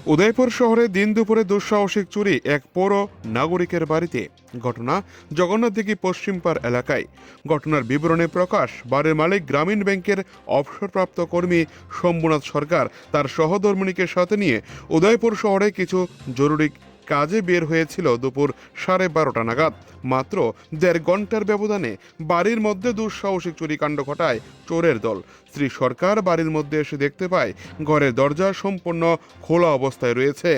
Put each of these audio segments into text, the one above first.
উদয়পুর শহরে দিন দুপুরে দুঃসাহসিক চুরি এক পৌর নাগরিকের বাড়িতে। ঘটনা জগন্নাথদিঘি পশ্চিমপাড় এলাকায়। ঘটনার বিবরণে প্রকাশ, বাড়ির মালিক গ্রামীণ ব্যাংকের অবসরপ্রাপ্ত কর্মী শম্ভুনাথ সরকার তার সহধর্মিণীকে সাথে নিয়ে উদয়পুর শহরে কিছু জরুরি কাজে বের হয়েছিল দুপুর 12:30 নাগাদ। মাত্র 1.5 ঘন্টার ব্যবধানে বাড়ির মধ্যে দুঃসাহসিক চুরিকাণ্ড ঘটায় চোরের দল। শ্রী সরকার বাড়ির মধ্যে এসে দেখতে পায় ঘরের দরজা সম্পূর্ণ খোলা অবস্থায় রয়েছে।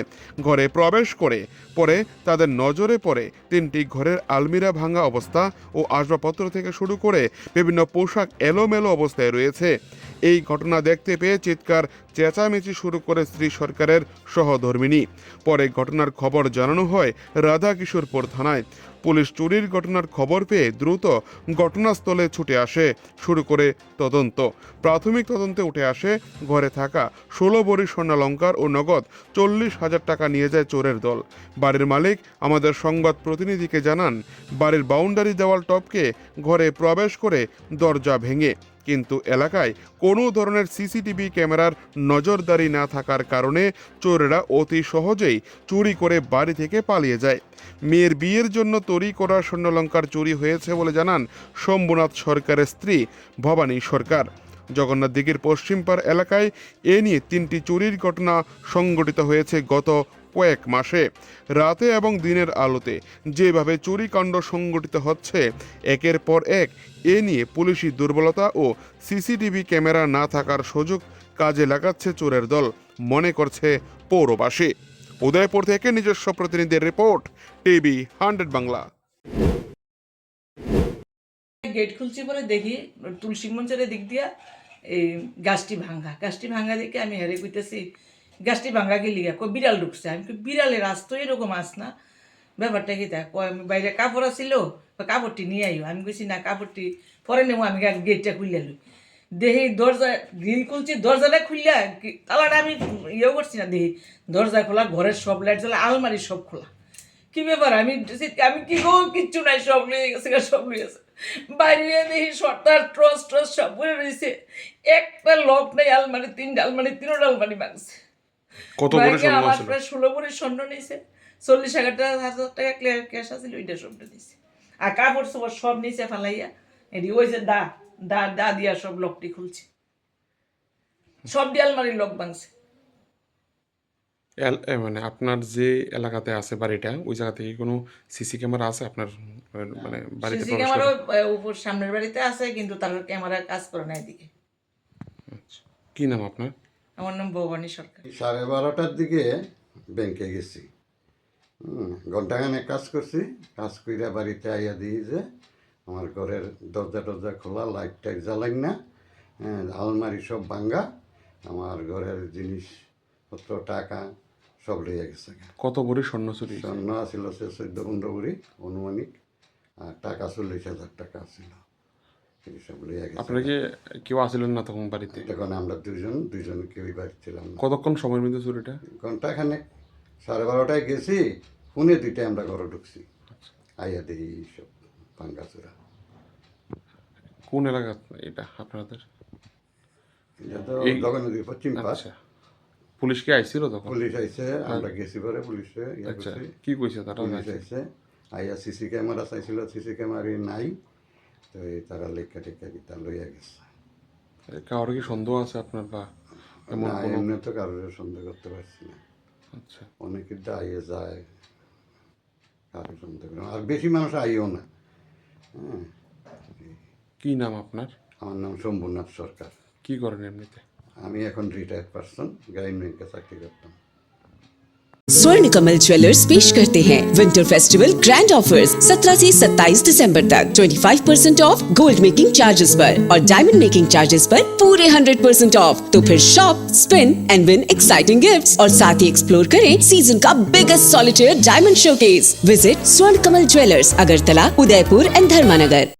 ঘরে প্রবেশ করে পরে তাদের নজরে পড়ে 3টি ঘরের আলমিরা ভাঙা অবস্থা ও আসবাবপত্র থেকে শুরু করে বিভিন্ন পোশাক এলোমেলো অবস্থায় রয়েছে। এই ঘটনা দেখতে পেয়ে চিৎকার চেঁচামেচি শুরু করে শ্রী সরকারের সহধর্মিণী। পরে ঘটনার খবর জানানো হয় রাধাকিশোরপুর থানায়। পুলিশ চুরির ঘটনার খবর পেয়ে দ্রুত ঘটনাস্থলে ছুটে আসে, শুরু করে তদন্ত। প্রাথমিক তদন্তে উঠে আসে ঘরে থাকা 16 ভরি স্বর্ণালংকার ও নগদ 40,000 টাকা নিয়ে যায় চোরের দল। বাড়ির মালিক আমাদের সংবাদ প্রতিনিধিকে জানান, বাড়ির বাউন্ডারি দেওয়াল টপকে ঘরে প্রবেশ করে দরজা ভেঙে, কিন্তু এলাকায় কোনো ধরনের সিসিটিভি ক্যামেরার নজরদারি না থাকার কারণে চোরেরা অতি সহজেই চুরি করে বাড়ি থেকে পালিয়ে যায়। মেয়ের বিয়ের জন্য তৈরি করা স্বর্ণালংকার চুরি হয়েছে বলে জানান শম্ভুনাথ সরকারের স্ত্রী ভবানী সরকার। জগন্নাথদিঘির পশ্চিমপাড় এলাকায় এ নিয়ে 3টি চুরির ঘটনা সংঘটিত হয়েছে গত কয়েক মাসে। রাতে এবং দিনের আলোতে যেভাবে চুরিকাণ্ড সংঘটিত হচ্ছে একের পর এক, এ নিয়ে পুলিশি দুর্বলতা ও সিসিটিভি ক্যামেরা না থাকার সুযোগ কাজে লাগাচ্ছে চোরের দল, মনে করছে পৌরবাসী। উদয়পুর থেকে নিজস্ব প্রতিনিধির রিপোর্ট, টিভি 100 বাংলা। গেট খুলছি বলে দেখি তুলসী মঞ্চের দিক দিয়া এই গাছটি ভাঙ্গা দেখে আমি হেরে কইতেছি গাছটি ভাঙ্গা গেলি বিড়াল ঢুকছে। আমি বিড়ালের আস তো এরকম আস না, ব্যাপারটা কি তা আমি বাইরে কাপড় আসছিল, কাপড়টি নিয়ে আইও। আমি কইছি না, কাপড়টি পরে নেবো, আমি গেটটা খুললে লই। দেখি দরজা গ্রিল খুলছি, দরজাটা খুললা তালাটা আমি ইয়েও করছি না, দেখি দরজা খোলা, ঘরের সব লাইট জ্বলা, আলমারি সব খোলা। কি ব্যাপার, আমি কি গো, কিচ্ছু নাই, সব লিয়ে গেছে, সব লিয়ে গেছে। বাইরে দেখি সর্দার ট্রস সব পরে রয়েছে, একটা লক নেই। আলমারি 3টা আলমারি, 3টা আলমারি ভাঙছে। আমার প্রায় 16 ভরি স্বর্ণ নিয়েছে, 40,000 টাকা ক্লিয়ার ক্যাশ আছিল, ওইটা সবটা দিয়েছে। আর কাপড় চোপড় সব নিচে ফেলাইয়া এটি ওই যে দা দিয়া সব লকটি খুলছে, সব দিয়ে আলমারির লক ভাঙছে। মানে আপনার যে এলাকাতে আছে বাড়িটা, ওই জায়গা থেকে কোনো সিসি ক্যামেরা আছে আপনার মানে বাড়িতে? সিসি ক্যামেরা উপর সামনের বাড়িতে আছে, কিন্তু তার ক্যামেরা কাজ করে না এদিকে। আচ্ছা, কি নাম আপনার? আমার নাম ভবানী সরকার। 12:30টার দিকে ব্যাংকে গেছি, ঘন্টাখানেক কাজ করছি। কাজ কইরা বাড়িতে আইয়া দিই যে আমার ঘরের দরজা খোলা, লাইট টাইট জ্বালাই না, আলমারি সব ভাঙ্গা, আমার ঘরের জিনিসপত্র টাকা সব লইয়া গেছে। কত ভরি স্বর্ণ চুরি? স্বর্ণ আসিল 14-15 ভরি অনুমানিক, আর টাকা 40,000 টাকা আসিল, সব লইয়া গেছে। আপনারা কি কেউ আসিলেন না তখন বাড়িতে? তখন আমরা দুজন কেউই বাড়ি ছিলাম না। কতক্ষণ সময়ের মধ্যে চুরিটা? ঘন্টাখানেক। 12:30টায় গেছি, 1:45টায় আমরা ঘরে ঢুকছি। আইয়া দেখি সব ভাঙ্গাচোরা। কোন এলাকা এটা আপনাদের? এটা তো জগন্নাথদিঘি পশ্চিমপাড়। আচ্ছা, পুলিশ কি আইছিল তখন? পুলিশ আইছে, আমরা গেছি পরে পুলিশে। আচ্ছা, কি কইছে তারা? পুলিশ আইছে, আইয়া সিসি ক্যামেরা চাইছিল, সিসি ক্যামেরা নাই, তো তারা লেখা টেখা দিতা লইয়া গেছে। কারোর কি সন্দেহ আছে আপনার বা এমন না, কোনো? এমনি তো কারোর সন্দেহ করতে পারছি না। আচ্ছা, অনেকে আইয়ে যায়, কারোর সন্দেহ করে না। আর বেশি মানুষ আইও না। হ্যাঁ। কি নাম আপনার? আমার নাম শম্ভুনাথ সরকার। কি করেন এমনিতে? আমি এখন রিটায়ার্ড পার্সন, গ্রামীণ ব্যাংকে চাকরি করতাম। स्वर्ण कमल ज्वेलर्स पेश करते हैं विंटर फेस्टिवल ग्रैंड ऑफर्स 17 से 27 दिसंबर तक 25% ऑफ गोल्ड मेकिंग चार्जेस पर और डायमंड मेकिंग चार्जेस पर पूरे 100% ऑफ। तो फिर shop, spin and win exciting gifts और साथ ही एक्सप्लोर करें सीजन का biggest solitaire diamond showcase. Visit स्वर्ण कमल ज्वेलर्स, अगरतला, उदयपुर एंड धर्मानगर।